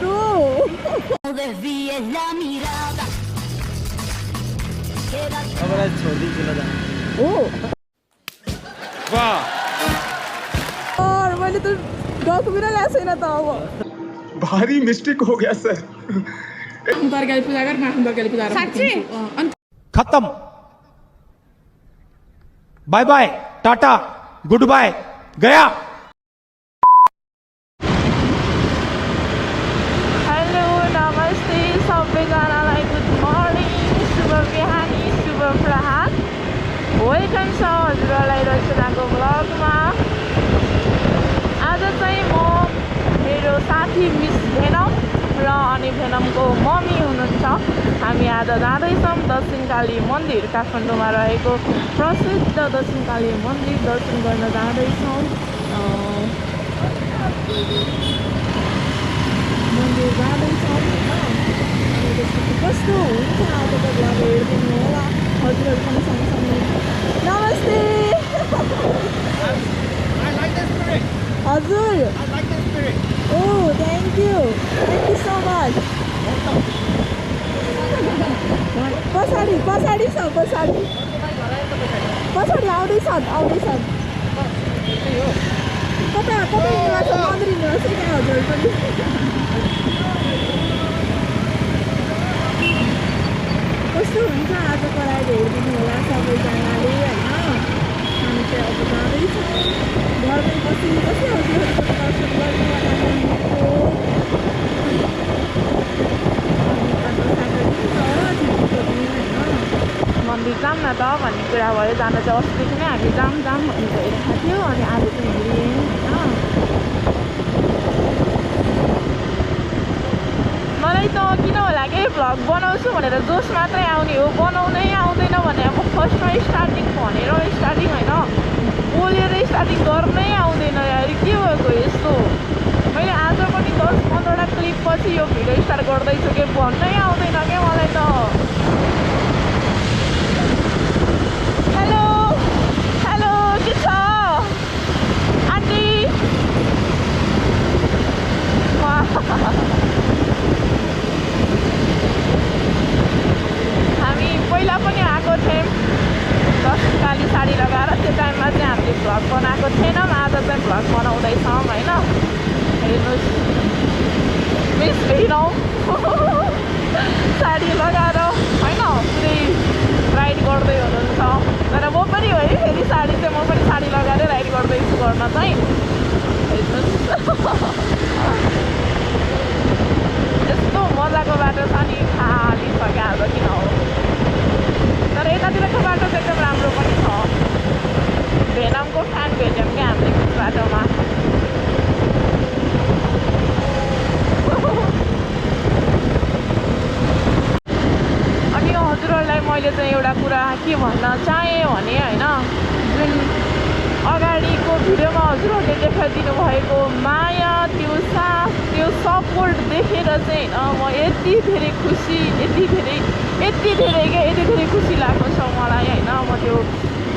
tú. Desvíes la mirada. अब छोड़ दीजिए लगा वाह और मैले तो डकुमेन्ट ल्याएको छैन त अब भारी मिस्टेक हो गया सर तरकारी पूजा गर माखन तरकारी पूजा साच्चै खत्म bye bye tata goodbye गया हेलो नमस्ते सबैजनालाई गुड मर्निङ शुभ बिहानी शुभ प्रभात वेलकम छ हजुरहरूलाई रचनाको ब्लगमा आज चाहिँ म मेरो साथी मिस भेनम र अनि भेनमको मम्मी हुनुहुन्छ हामी आज जाँदैछौँ दक्षिणकाली मन्दिर काठमाडौँमा रहेको प्रसिद्ध दक्षिणकाली मन्दिर दर्शन गर्न जाँदैछौँ मन्दिर जाँदैछौँ कस्तो हुन्छ आजको ब्लग हेरिदिनु होला हजुरहरू पनि सँगसँगै नमस्ते हजुर ओ थ्याङ्क यू सो मच पछाडि पछाडि छ पछाडि पछाडि आउँदैछन् कता कता हिँड्नुभएको छ मन्दिर हिँड्नुभएको छ क्या हजुर पनि कस्तो हुन्छ आजको लागि हेरिदिनु होला सबैजनाले होइन हामी चाहिँ अब जाँदैछौँ घरमै बसी बसी हजुरहरूको दर्शन गर्नु मन्दिर जाऊँ न त भन्ने कुरा भयो जान चाहिँ अस्तिदेखि नै हामी जाऊँ भन्ने भइरहेको थियो अनि आज चाहिँ हेरेँ होइन मलाई त किन होला कि भ्लग बनाउँछु भनेर जोस मात्रै आउने हो बनाउनै आउँदैन भने अब फर्स्टमा स्टार्टिङ भनेर स्टार्टिङ होइन बोलेर स्टार्टिङ गर्नै आउँदैन यार के भएको यस्तो मैले आज पनि 10-15वटा क्लिप पछि यो भिडियो स्टार्ट गर्दैछु कि भन्नै आउँदैन क्या मलाई त हेलो हेलो के छ आन्टी हामी पहिला पनि आएको थियौँ दक्षिणकाली साडी लगाएर त्यो टाइममा चाहिँ हामीले भ्लग बनाएको थिएनौँ आज चाहिँ भ्लग बनाउँदैछौँ होइन हेर्नुहोस् मिस भेनौँ साडी लगाएर होइन पुरै राइड गर्दै हुनुहुन्छ तर म पनि हो है फेरि साडी चाहिँ म पनि साडी लगाएर राइड गर्दैछु गर्न चाहिँ हेर्नुहोस् यस्तो मजाको बाटो छ नि खाली छ क्या आज किन हो तर यतातिरको बाटो चाहिँ एकदम राम्रो पनि छ भेनमको फ्यान भेट्यौँ क्या हामीले कुन बाटोमा अनि हजुरहरूलाई मैले चाहिँ एउटा कुरा के भन्न चाहेँ भने होइन जुन अगाडिको भिडियोमा हजुरहरूले देखाइदिनु भएको माया त्यो साथ त्यो सपोर्ट देखेर चाहिँ होइन म यति धेरै खुसी यति धेरै खुसी लाग्छ छ मलाई होइन म त्यो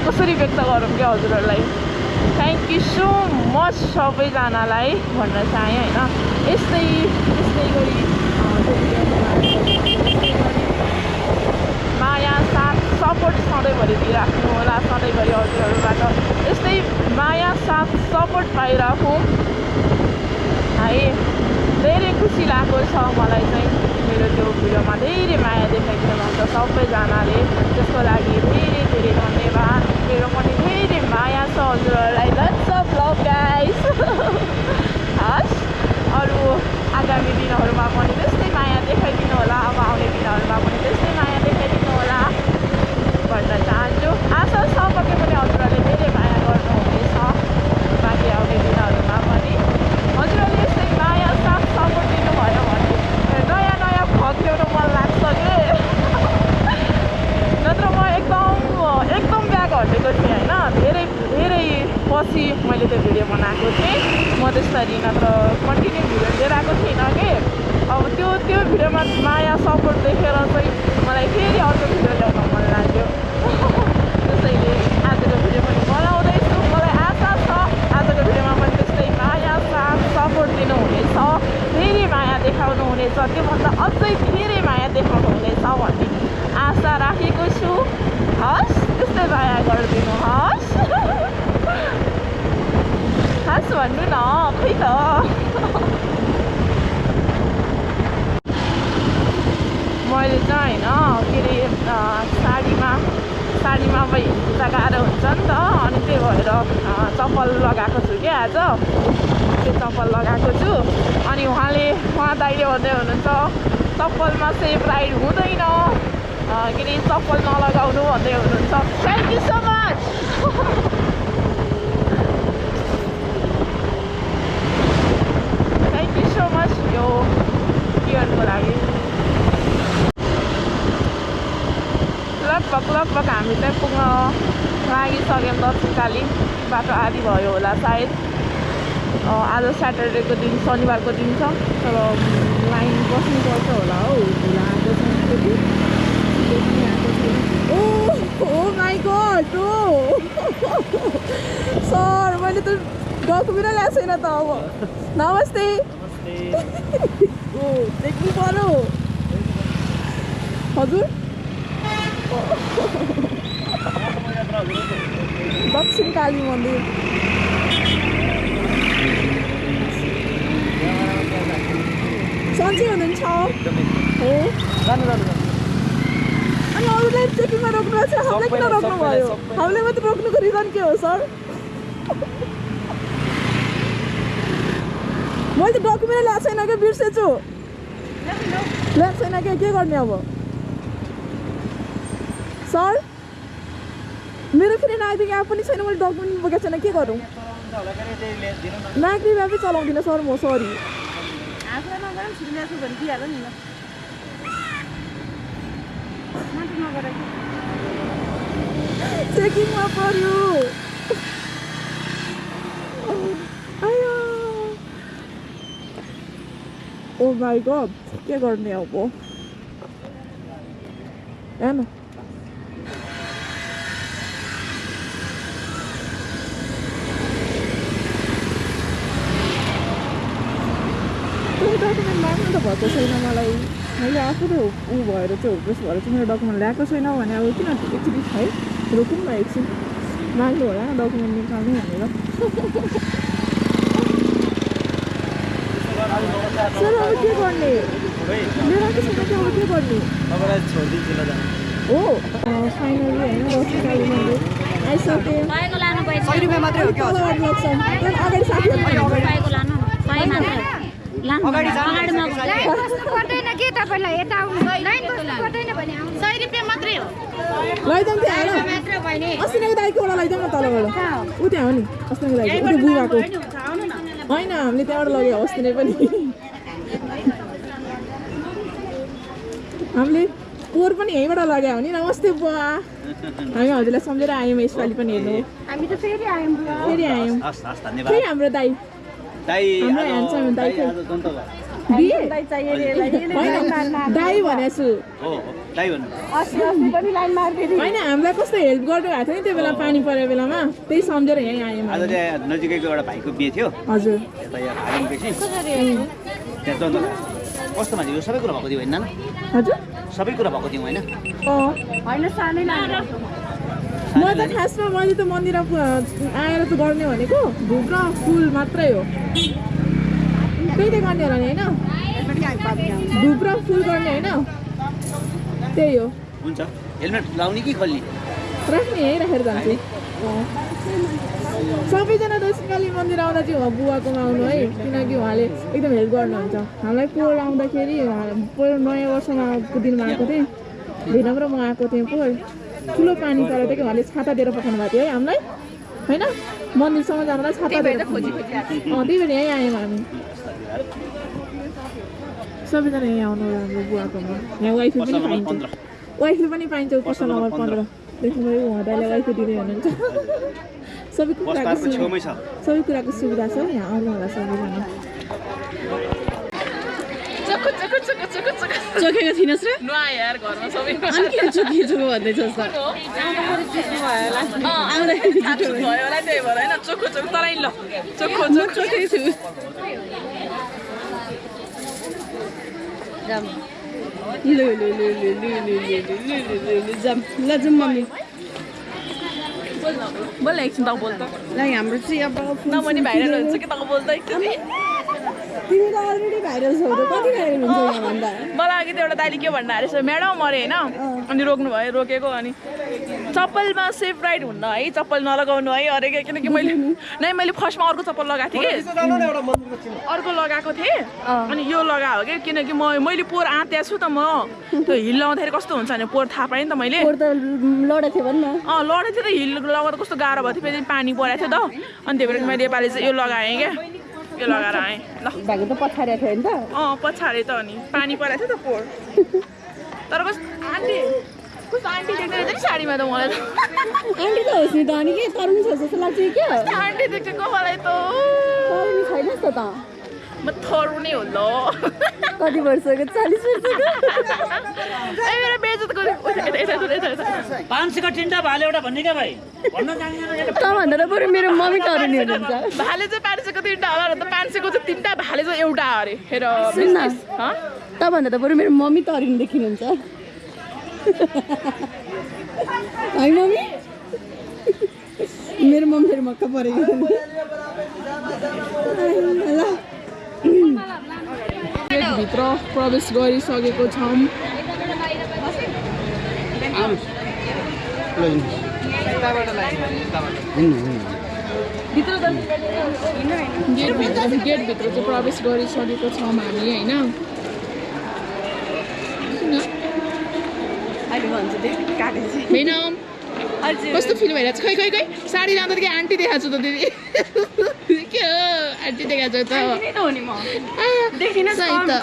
कसरी व्यक्त गरौँ क्या हजुरहरूलाई थ्याङ्क यू सो मच सबैजनालाई भन्न चाहेँ होइन यस्तै गरी माया साथ सपोर्ट सधैँभरि दिइराख्नु होला सधैँभरि हजुरहरूबाट यस्तै माया साथ सपोर्ट पाइराखौँ है धेरै खुसी लागेको छ मलाई चाहिँ मेरो त्यो भिडियोमा धेरै माया देखाइदिनु भएको छ सबैजनाले त्यसको लागि धेरै धन्यवाद मेरो पनि धेरै माया छ हजुरहरूलाई लट्स अफ लभ गाइस हस् अरू आगामी दिनहरूमा पनि त्यस्तै माया देखाइदिनु होला अब आउने दिनहरूमा पनि त्यस्तै माया देखाइदिनु होला भन्न चाहन्छु आशा छ पक्कै पनि हजुरहरूले धेरै माया गर्नुहुनेछ बाँकी आउने दिनहरूमा पनि हजुरहरूले यस्तै माया साथ सपोर्ट दिनुभयो भने नयाँ भ्लग ल्याउनु मन लाग्छ कि नत्र म एकदम ब्याग हटेको थिएँ होइन धेरै पछि मैले त्यो भिडियो बनाएको थिएँ म त्यसरी नत्र कन्टिन्यू भिडियो लिएर आएको थिइनँ कि अब त्यो भिडियोमा माया सपोर्ट देखेर चाहिँ मलाई फेरि अर्को भिडियो ल्याउन मन लाग्यो त्यसैले आजको भिडियो पनि बनाउँदैछु मलाई आशा छ आजको भिडियोमा पनि त्यस्तै माया साथ सपोर्ट दिनुहुनेछ धेरै माया देखाउनु हुनेछ त्योभन्दा अझै धेरै माया देखाउनु हुनेछ भन्ने आशा राखेको छु हस् त्यस्तै माया गरिदिनु हस् हस् भन्नु न खै त मैले चाहिँ होइन के अरे साडीमा अब हिँड्दा गाह्रो हुन्छ नि त अनि त्यही भएर चप्पल लगाएको छु क्या आज त्यो चप्पल लगाएको छु अनि उहाँ दाइले भन्दै हुनुहुन्छ चप्पलमा सेफ राइड हुँदैन के अरे चप्पल नलगाउनु भन्दै हुनुहुन्छ thank you so much thank you so much यो गियरको लागि लगभग हामी चाहिँ पुग्न लागिसक्यौँ दक्षिणकाली बाटो आदि भयो होला सायद आज स्याटरडेको दिन शनिबारको दिन छ तर लाइन बस्नुपर्छ होला हौ भुला आएको छ ओ माई गॉड सर मैले त डकुमेन्ट ल्याएको छैन त अब नमस्ते देख्नु पर्यो हजुर दक्षिण काली मन्दिर सन्चै हुनुहुन्छ हो अनि अरूलाई चेकिङमा रोक्नु भएको छ हामीलाई किन रोक्नु भयो हामीले मात्रै रोक्नुको रिजन के हो सर मैले त डकुमेन्ट ल्याएको छैन क्या बिर्सेछु ल्याएको छैन क्या के गर्ने अब सर मेरो फेरि नागरिक एप पनि छैन मैले डकुमेन्ट बोकेको छैन के गरौँ नागरिक एपै चलाउँदिनँ सर म सरी चेकिङमा पर्यो ओ माई गॉड के गर्ने अब हेर्न डकुमेन्ट लाग्नु त भएको छैन मलाई मैले आफू त ऊ भएर चाहिँ होप्रेस भएर चाहिँ मेरो डकुमेन्ट ल्याएको छैन भने अब किन एकचोटि है रोकौँ न एकछिन माग्नु होला डकुमेन्ट निकाल्नु भनेर सर अब के गर्ने मेरो के छैन कि अब के गर्ने हो फाइनली होइन दक्षिणकाली मन्दिर आइसकेँ अगाडि साथीहरू पर्दैन के तपाईलाई यता आउनु लाइन बस्नु पर्दैन भने आउनु 100 रुपैयाँ मात्रै हो लैजाउँ त्यहाँ अस्तिको दाइको एउटा लैजाउँ न तलबाट ऊ त्यहाँ हो नि अस्तिको दाइको ऊ त्यो बुवाको होइन हामीले त्यहाँबाट लग्यो अस्ति नै पनि हामीले पोहोर पनि यहीँबाट लग्यो हो नि नमस्ते बुवा हामी हजुरलाई सम्झेर आयौँ यसपालि पनि हेर्नु हामी त फेरि आयौँ फेरि हाम्रो दाइ दाई भनेको छु होइन हामीलाई कस्तो हेल्प गर्नु भएको थियो नि त्यो बेला पानी परेको बेलामा त्यही सम्झेर यहीँ आयौँ नजिकैको एउटा भाइको बिहे थियो हजुर कस्तोमा थियो सबै कुरा भएको थियो होइन हजुर सबै कुरा भएको थियो होइन म त खासमा मैले त मन्दिर आएर त गर्ने भनेको धुप र फुल मात्रै हो त्यही त गर्ने होला नि होइन धुप र फुल गर्ने होइन त्यही हो हुन्छ हेलमेट लाउने कि खोल्ने राख्ने है राखेर जान्छु सबैजना दक्षिणकाली मन्दिर आउँदा चाहिँ बुवाकोमा आउनु है किनकि उहाँले एकदम हेल्प गर्नुहुन्छ हामीलाई पोहोर आउँदाखेरि पोहोर नयाँ वर्षमाको दिनमा आएको थिएँ भेनम र म आएको थिएँ पोहोर ठुलो पानी परेको थियो कि उहाँले छाता दिएर पठाउनु भएको थियो है हामीलाई होइन मन्दिरसम्म जानुलाई छाता दिएर त्यही भएर यहीँ आयौँ हामी सबैजना यहीँ आउनु हाम्रो बुवाकोमा यहाँ वाइफाई पनि पाइन्छ वाइफाई पनि पाइन्छ पसल नम्बर 15 देख्नुभयो उहाँ दाइले वाइफाई दिँदै हुनुहुन्छ सबै कुराको सुविधा छ यहाँ आउनु होला सबैजना चोकेको थिइनस् र यार घरमा सबै अनि किन चोको भन्दैछस् त आउँदाखेरि भयो होला त्यही भएर होइन चोखो तराइ ल चोखो चोकै छु जाम जाम ल जाउँ मम्मी बोल एकछिन त बोल त ल हाम्रो चाहिँ अब न म नि भाइरल हुन्छ कि त बोल त एकछिन तिमी त अलरेडी भाइरल छौ त कति भाइरल हुन्छ यहाँ भन्दा मलाई अघि त एउटा दाइले के भन्नु आएको म्याडम अरे होइन अनि रोक्नु भयो रोकेको अनि चप्पलमा सेफ राइड हुन्न है चप्पल नलगाउनु है अरे किनकि मैले फर्स्टमा अर्को चप्पल लगाएको थिएँ कि अर्को लगाएको थिएँ अनि यो लगायो कि किनकि मैले पोहोर आँत्या छु त म त्यो हिल लगाउँदाखेरि कस्तो हुन्छ भने पोहोर थाहा पाएँ नि त मैले लडेको थियो भन्न लडेको थियो त हिल लगाउँदा कस्तो गाह्रो भएको थियो फेरि पानी परेको थियो त अनि त्यही भएर मैले योपालि चाहिँ यो लगाएँ क्या यो लगाएर आएँ ल भाइको त पछाडि थियो नि त पछाडि त अनि पानी परेको थियो त पोहोर तर कस्तो आन्टी देख्दै रहेछ नि साडीमा त मलाई त आन्टी त होस् नि त अनि के तरुनी छ जस्तो लाग्छ क्या आन्टी देखेको मलाई त तरुनी छैनस् त म थरुनी हो ल कति वर्षको 40 वर्षको मेरो बेइज्जत गर्यो 500 को टिन्टा भाले एउटा भन्ने क्या भाइ भन्न जान्दैन तँभन्दा त बरु मेरो मम्मी तरुनी हुनुहुन्छ भाले चाहिँ 500 को 3टा होला र त 500 को चाहिँ 3टा भाले चाहिँ एउटा अरे हेर सुन्न तँभन्दा त बरु मेरो मम्मी तरुनी देखिनुहुन्छ है मम्मी मेरो मम्मी फेरि मक्क परेको ल भित्र प्रवेश गरिसकेको छौँ गेटभित्र चाहिँ प्रवेश गरिसकेको छौँ हामी होइन होइन कस्तो फिल भइरहेको छ खै खै खै साडी लाउँदा कि आन्टी देखाएको छु त दिदी के हो आन्टी देखाएको छ त हो नि म देखिन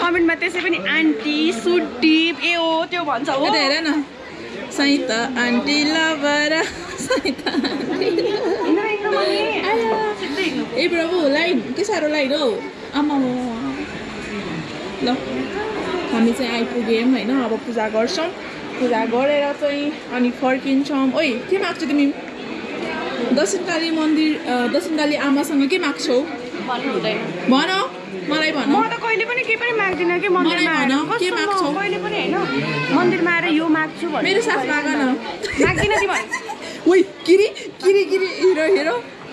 कमेन्टमा त्यसै पनि आन्टी सुटिप ए हो त्यो भन्छ हो हेर न सहित आन्टी लभर सहित ए प्रभु लाइन के साह्रो लाइन हौ आमा ल हामी चाहिँ आइपुग्यौँ होइन अब पूजा गर्छौँ पूजा गरेर चाहिँ अनि फर्किन्छौँ ओइ के माग्छौ तिमी दक्षिणकाली मन्दिर दक्षिणकाली आमासँग के माग्छौ भन्नु हुँदैन भन मलाई भन म त कहिले पनि केही पनि माग्दिनँ कि मन्दिरमा भन के माग्छौ कहिले पनि हैन मन्दिरमा आएर यो माग्छु भन्नु मेरो साथ माग न माग्दिनँ तिमी ओइ किरी किरी किरी हेर हेर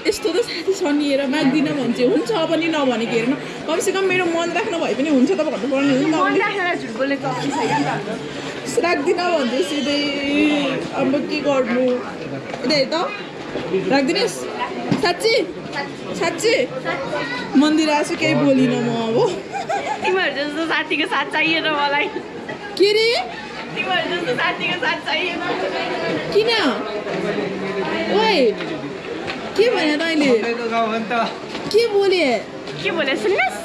यस्तो त साथी छ नि हेर माग्दिनँ भन्छ हुन्छ पनि नभनेको हेर्नु कमसेकम मेरो मन राख्नु भए पनि हुन्छ त भन्नुपर्ने हो नि मन राखेर झुट बोलेको अप्सी छैन त राख्दिनँ भन्छ सिधै अब के गर्नु यता त राख्दिनुहोस् साँच्ची साँच्ची मन्दिर आएको केही बोलिनँ म अब तिमीहरू जस्तो साथीको साथ चाहिएन मलाई के रे तिमीहरू जस्तो साथीको साथ चाहिएन किन ओइ के भने तैँले के बोले सुन्नुहोस्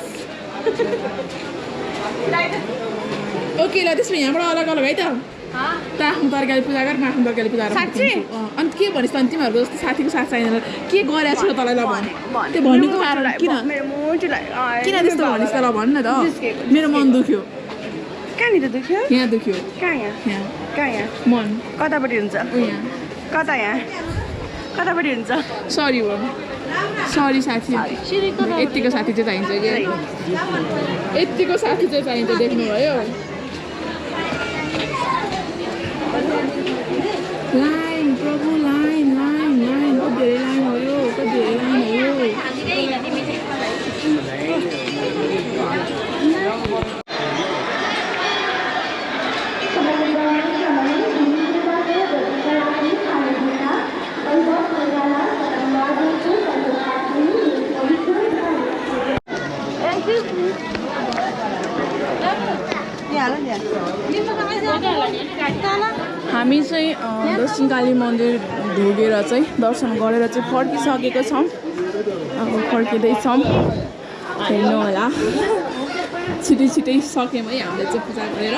ओके ल त्यसमा यहाँबाट अलग अलग है त आफ्नो तरिकाले पूजा गर म आफ्नो तरिकाले पूजा गरेर साँच्ची? अन्त के भनिस् त अनि तिमीहरूको जस्तो साथीको साथ चाहिँदैन के गरेको छु तँलाई ल भन् त्यो भन्नुको कारण किन मेरो मोटुलाई किन त्यस्तो भनिस् त ल भन् न त मेरो मन दुख्यो कहाँनिर दुख्यो यहाँ दुख्यो कहाँ यहाँ यहाँ मन कतापट्टि हुन्छ यहाँ कता यहाँ कतापट्टि हुन्छ सरी भन सरी साथी यत्तिको साथी चाहिँ चाहिन्छ कि यत्तिको साथी चाहिँ चाहिन्छ देख्नुभयो लाइन प्रभु लाइन लाइन लाइन कति धेरै लाइन हो यो कति धेरै लाइन हो यो हामी चाहिँ दक्षिणकाली मन्दिर ढोगेर चाहिँ दर्शन गरेर चाहिँ फर्किसकेको छौँ अब फर्किँदैछौँ हेर्नु होला छिटै छिटै सक्यौँ है हामीले चाहिँ पूजा गरेर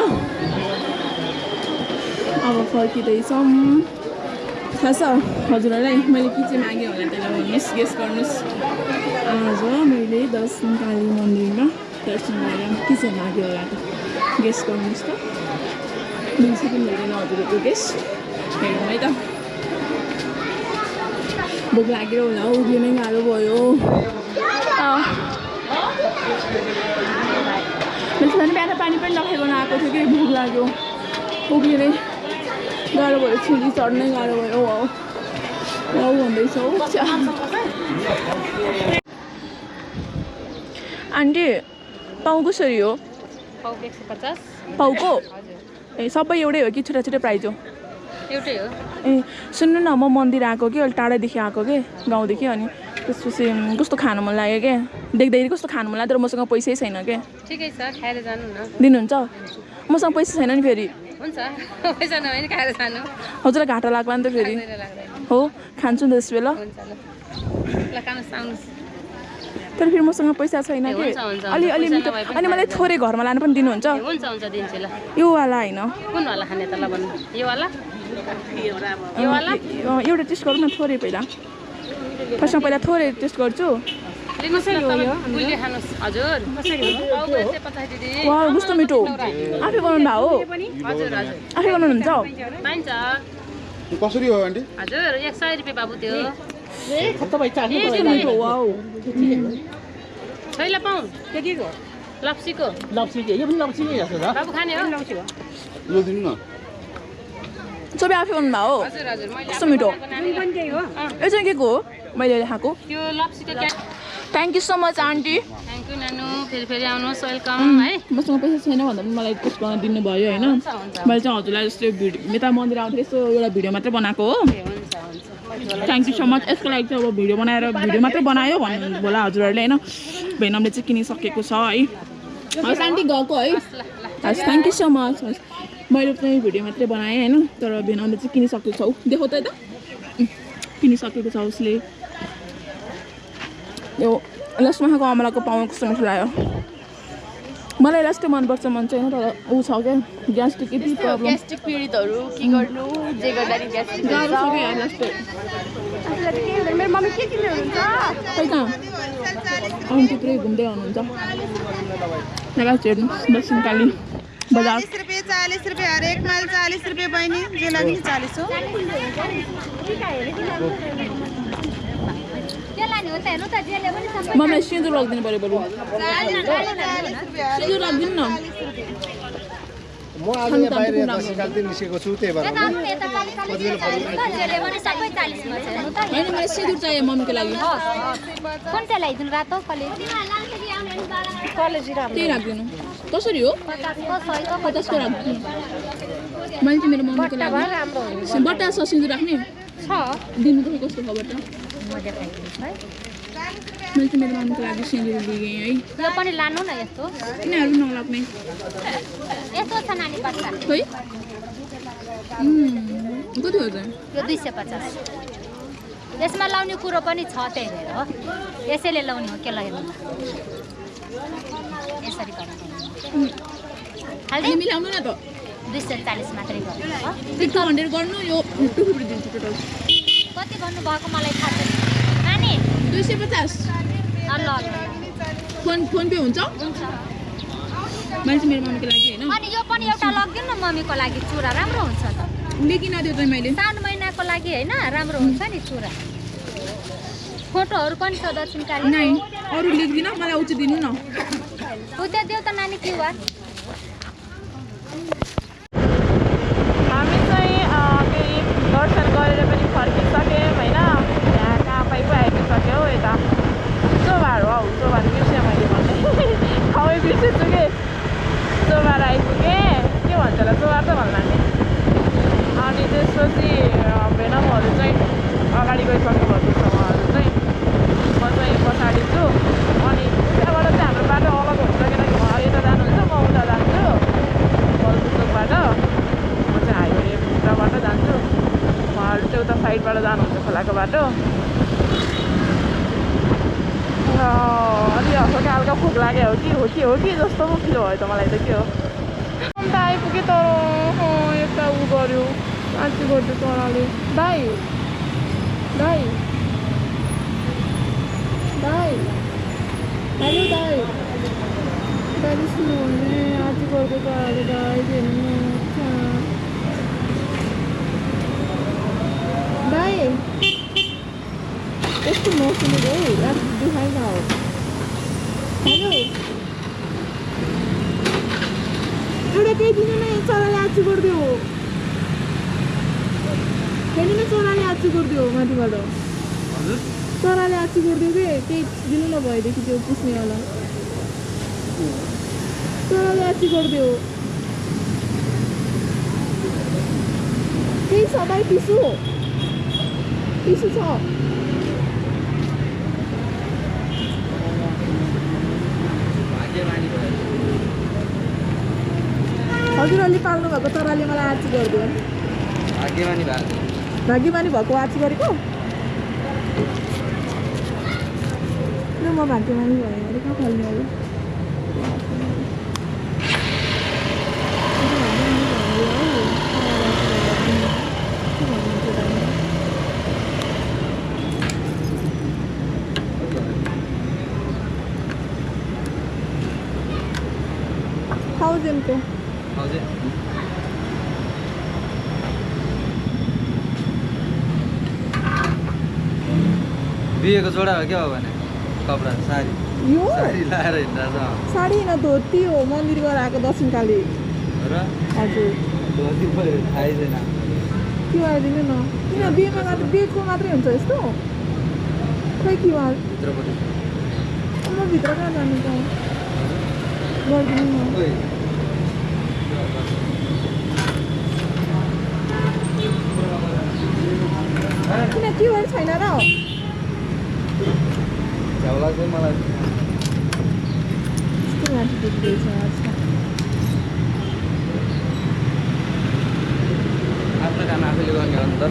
अब फर्किँदैछौँ थाहा छ हजुरहरूलाई मैले के चाहिँ मागेँ होला त्यसलाई भन्नुहोस् गेस गर्नुहोस् आज मैले दक्षिणकाली मन्दिरमा दर्शन गरेर के चाहिँ मागेँ होला त गेस गर्नुहोस् त 2 सेकेन्ड हुँदैन हजुरहरूको गेस हेरौँ है त भोक लागेर होला उभिनु नै गाह्रो भयो मैले त बिहान पानी पनि नखाइकन आएको थियो कि भोक लाग्यो उभिएरै गाह्रो भयो सिँढी चढ्नै गाह्रो भयो वाउ भन्दैछ हौ आन्टी पाउ कसरी हो पाउको ए सबै एउटै हो कि छुट्टा छुट्टै प्राइज हो एउटै हो ए सुन्नु न म मन्दिर आएको कि अलिक टाढैदेखि आएको कि गाउँदेखि अनि त्यसपछि कस्तो खानु मन लाग्यो क्या देख्दाखेरि कस्तो खानु मन लाग्यो तर मसँग पैसै छैन क्या ठिकै छ खाएर जानु न दिनुहुन्छ मसँग पैसा छैन नि फेरि हुन्छ पैसा नभए नि खाएर जानु हजुरलाई घाटा लाग्ला नि त फेरि हो खान्छु नि त त्यस बेला हुन्छ ल खानुहोस् आउनुहोस् तर फेरि मसँग पैसा छैन कि अलि अलि मिठो अनि मलाई थोरै घरमा लानु पनि दिनुहुन्छ हुन्छ हुन्छ दिन्छु ल यो वाला होइन कुन वाला खाने त ल भन्नु यो वाला यो वाला एउटा टेस्ट गरौँ न थोरै पहिला फर्स्टमा पहिला थोरै टेस्ट गर्छु लिनुहोस् न तपाईँ गुलियो खानुहोस् हजुर पाउको 150 दिदी वा कस्तो मिठो आफै बनाउनु भएको हो हजुर हजुर आफै बनाउनुहुन्छ पाइन्छ कसरी हो आन्टी हजुर 100 रुपियाँ बाबु त्यो मिठो वाउ छैला पाउँ के को लप्सीको यो पनि लप्सी नै जस्तो छ बाबु खाने हो यो दिनु न सबै आफै बनाउनु भएको हो हजुर हजुर मैले कस्तो मिठो पनि त्यही हो यो चाहिँ के को हो मैले खाएको त्यो लप्सीको thank you so much aunty thank you नानु फेरि आउनुहोस् वेलकम है मसँग पैसा छैन भन्दा पनि मलाई टेस्ट गर्न दिनुभयो होइन मैले चाहिँ हजुरलाई जस्तो भिडियो यता मन्दिर आउँथेँ यस्तो एउटा भिडियो मात्रै बनाएको हो थ्याङ्क यू सो मच यसको लागि चाहिँ अब भिडियो मात्रै बनायो भन्नु होला हजुरहरूले होइन भेनमले चाहिँ किनिसकेको छ है हस् आन्टी गएको है हस् थ्याङ्क यू सो मच हस् मैले चाहिँ भिडियो मात्रै बनाएँ होइन तर भेनमले चाहिँ किनिसकेको छ देखो त यता किनिसकेको छ उसले यो लास्टमा खाएको अमलाको पाउनु कस्तो मिठो लाग्यो मलाई लास्टै मनपर्छ मन चाहिँ होइन तर ऊ छ क्या ग्यास्ट्रिक यति प्रब्लम ग्यास्ट्रिक पीडितहरू के गर्नु जे गर्दा नि ग्यास्ट्रिक गाह्रो छ क्या लास्टै मेरो मम्मी के किन्नु हुन्छ खै कहाँ आन्टी पुरै घुम्दै आउनुहुन्छ लगाएको हेर्नु दक्षिण काली बजार 40 रुपियाँ हर एक माल 40 रुपियाँ बहिनी जे लगी 40 हो मम्मीलाई सिन्दुर राखिदिनु पऱ्यो बरु सिन्दुर राखिदिनु न म आज यहाँ बाहिर यता सिकाल्दै निस्केको छु त्यही भएर होइन मलाई सिन्दुर चाहियो मम्मीको लागि कुन चाहिँ ल्याइदिनु रातो कलेजी त्यही राखिदिनु कसरी हो 50 को राखिदिनु मैले चाहिँ मेरो मम्मीको लागि बट्टा छ सिन्दुर राख्ने दिनु त कस्तो खबर त मैले चाहिँ मेरो मम्मीको लागि सिन्दुर लिएँ है यो पनि लानु न यस्तो यिनीहरू नलाग्ने यस्तो छ नानी बच्चा खै कति हो चाहिँ यो 250 यसमा लाउने कुरो पनि छ त्यही भएर हो यसैले लाउने हो के लगाउनु यसरी गर्नु मिलाउनु न त 240 मात्रै गर्नु हो 200 गर्नु यो 250 दिन्छु टोटल कति भन्नु भएको मलाई थाहा छैन नानी 250 ल फोन पे हुन्छ मैले चाहिँ मेरो मम्मीको लागि होइन अनि यो पनि एउटा लगिदिनु न मम्मीको लागि चुरा राम्रो हुन्छ त लेकिन दियो त मैले 3 महिनाको लागि हैन राम्रो हुन्छ नि चुरा फोटोहरु पनि छ दक्षिणकाली नै अरु लेख्दिन मलाई उच्च दिनु न उता देऊ त नानी क्युआर हामी चाहिँ केही दर्शन गरेर पनि फर्किसक्यौँ होइन यहाँ कहाँ पाइपो आइपुगिसक्यो यता चोबार हो चोबार बिर्सेँ मैले भन्ने ठाउँै बिर्सेछु कि चोबार आइपुगेँ के भन्छ होला चोबार त भन्ला नि अनि त्यसपछि भेनमहरू चाहिँ अगाडि गइसक्नु भएको छ उहाँहरू चाहिँ म चाहिँ पछाडि छु अनि त्यहाँबाट चाहिँ हाम्रो बाटो अलग हुन्छ किनकि उहाँहरू यता जानुहुन्छ म उता जान्छु बलपुचोकबाट म चाहिँ हाइवेबाट जान्छु उहाँहरू चाहिँ उता साइडबाट जानुहुन्छ खोलाको बाटो अलि हल्का हल्का भोक लाग्यो हो कि जस्तो पो फिल भयो त मलाई त के हो अन्त आइपुग्यो तर यता उ गऱ्यो आँची गर्दै चराले दाइ दाइ दाइ हेलो दाइ दाइ सुन्नुहुने आँची गर्दै चराले दाइ हेर्नु दाइ यस्तो नसुनेको है रात दुखाइ न हो हेलो एउटा केही दिनु नै चराले आछु गरिदियो फेरि नै चराले आछु गरिदियो माथिबाट चराले आछु गरिदियो के केही दिनु न भएदेखि त्यो पुस्नेवाला चराले आछु गरिदियो केही छ भाइ टिसु छ हजुरहरूले पाल्नु भएको चराले मलाई आर्ची गरिदियो भाग्यमानी भएको आर्ची गरेको ल म भाग्यमानी भयो अरे कहाँ फाल्ने अब थाउजन्डको बिहेको जोडा हो क्या हो भने कपडा साडी यो साडी लाएर हिँड्दा साडी न धोती हो मन्दिर गएर आएको दर्शनकाली र हजुर धोती भयो थाहै छैन के आइदिनु न किन बिहेको मात्रै हुन्छ यस्तो खै के भित्रपट्टि म भित्र कहाँ जानु त गरिदिनु न किन के छैन र झ्याउला चाहिँ मलाई यस्तो माथि देख्दैछ आफ्नो काम आफैले गर्ने हो नि त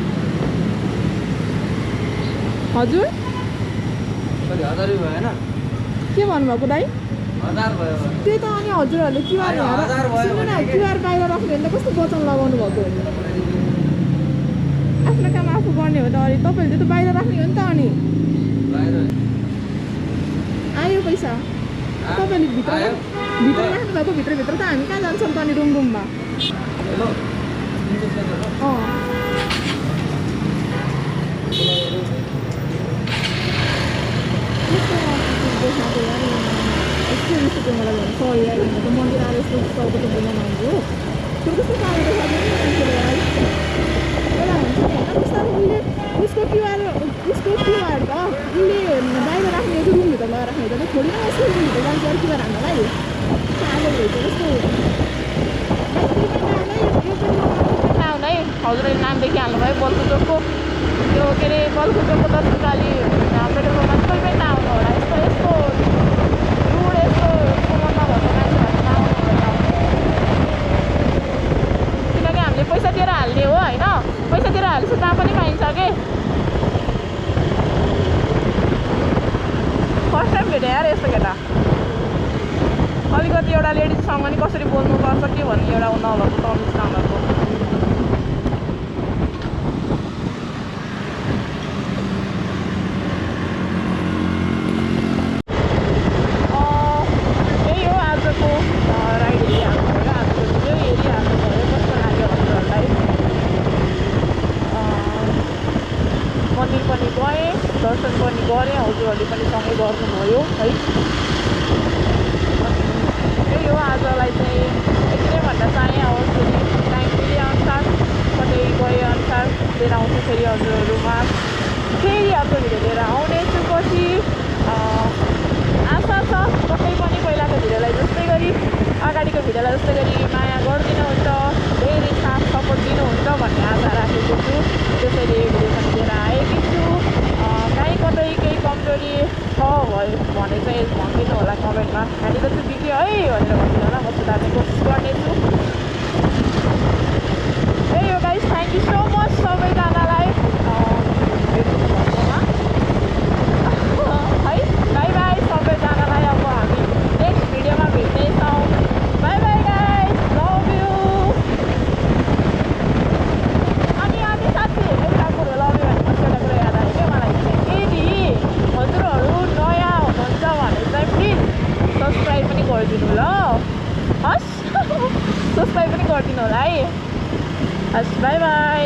हजुर कति 1000 भएन के भन्नुभएको दाइ 1000 भयो त्यही त अनि हजुरहरूले क्युआर सुन्नु न क्युआर बाहिर राख्नु भने त कस्तो वचन लगाउनु भएको आफ्नो काम आफू गर्ने हो त अरे तपाईँहरूले त बाहिर राख्ने हो नि त अनि आयो पैसा तपाईँले भित्र राख्नु भएको भित्रभित्र त हामी कहाँ जान्छौँ त अनि रुममा यस्तो मलाई भन्नु सरी आएर त मन्दिर आएर यस्तो टाउको त बोल्न आउँछु हो त्यो कस्तो पारेर उसले उसको क्युआर त उसले बाहिर राख्ने रुमभित्र लगाएर राख्ने त छोडी न उसको रुमभित्र जान्छ अरू क्युआर हान्नलाई पागल भएछ कस्तो आउन है हजुरले नाम देखिहाल्नु भयो बल्कुचोकको त्यो के अरे बल्कुचोकको दर्शनकाली पेट्रोल पम्पमा कोही पनि नआउनु होला यस्तो यस्तो रुड यस्तो उमर नभएको मान्छेहरू नआउनु होला किनकि हामीले पैसा दिएर हाल्ने हो होइन पैसा दिएर हालेपछि जहाँ पनि पाइन्छ कि फर्स्ट टाइम भेटेँ यार यस्तो केटा अलिकति एउटा लेडिजसँग नि कसरी बोल्नुपर्छ के भन्ने एउटा नभएको तमिज नभएको यही हो आजको राइड हेरिहाल्नु भयो आजको भिडियो हेरिहाल्नु भयो कस्तो लाग्यो हजुरहरूलाई मन्दिर पनि गएँ दर्शन पनि गरेँ हजुरहरूले पनि सँगै गर्नुभयो है यही हो आजलाई चाहिँ यति नै भन्न चाहेँ अब फेरि टाइम मिले अनुसार कतै गए अनुसार लिएर आउँछु फेरि हजुरहरूमा फेरि अर्को भिडियो लिएर आउनेछु पछि आशा छ कतै पनि पहिलाको भिडियोलाई जस्तै गरी अगाडिको भिडियोलाई जस्तै गरी माया गरिदिनुहुन्छ धेरै साथ सपोर्ट दिनुहुन्छ भन्ने आशा राखेको छु त्यसैले भिडियो पनि लिएर आएकी छु काहीँ कतै केही कमजोरी छ भयो भने चाहिँ भनिदिनु होला कमेन्टमा खालि त त्यो बिग्रियो है भनेर भनिदिनु होला म सुधार्ने कोसिस गर्नेछु यही हो guys thank you so much सबैजनालाई भेट्नु भएकोमा है बाई बाई सबैजनालाई अब हामी नेक्स्ट भिडियोमा भेट्नेछौँ bye bye guys love you अनि साथी एउटा कुरो लभ यु भने पछि एउटा कुरो याद आयो क्या मलाई यदि हजुरहरू नयाँ हुनुहुन्छ भने चाहिँ प्लिज सब्सक्राइब पनि गरिदिनु ल हस् सब्सक्राइब पनि गरिदिनु होला है हस् बाई बाई